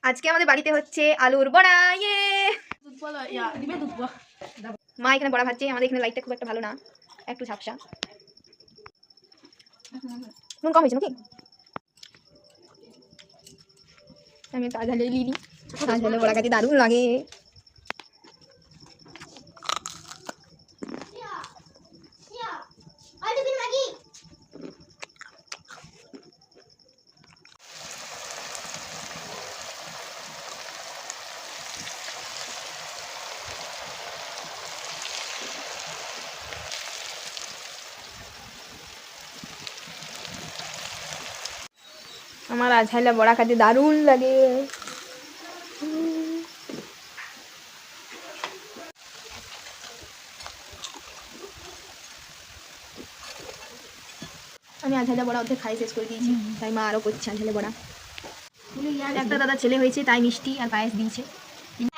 আজকে আমাদের বাড়িতে হচ্ছে আলুর বড়া। ইয়ে মা এখানে বড়া ভাজছে। আমাদের এখানে লাইটটা খুব একটা ভালো না, একটু ঝাপসা। নুন কম হয়েছে নাকি? আমি একটু আঝালে লিলি, আঝালে বড়া খাতে দারুণ লাগে। আমার আঝাইলা বড়া খেতে দারুণ লাগে। আমি আঝাইলা বড়া অর্ধেক খাই শেষ করে দিয়েছি, তাই মা আরও করছে আঝাইলা বড়া। একটা দাদা ছেলে হয়েছে, তাই মিষ্টি আর পায়েস দিয়েছে।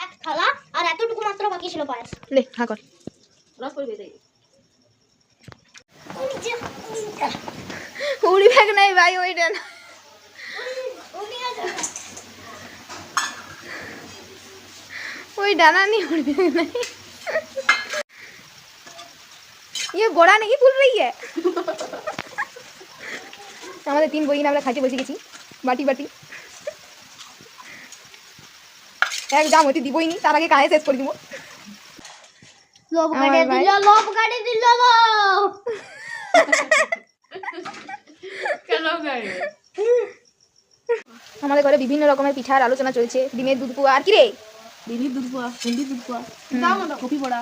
এক থালা আর এতটুকু মাত্র বাকি ছিল পায়েস। লে খা কর। উড়ি ব্যাগ নাই ভাই, ওইটা না, ওই ডানা नहीं उड़ भी नहीं। ये बड़ा नहीं भूल रही है। আমাদের তিন বইন আমরা খাইতে বসে গেছি, বাটি বাটি। এক জাম হতে দিবই নি, তার আগে খায় শেষ করে দিব। লোভ গাড়ি দিল, লোভ গাড়ি দিল, লোভ কেন গাড়ি? আমাদের ঘরে বিভিন্ন রকমের পিঠার আলোচনা চলছে। ডিমের দুধ পোয়া আর কি রে, ডিমের দুধ পোয়া, ভেন্ডির দুধ পোয়া, কপি বড়া,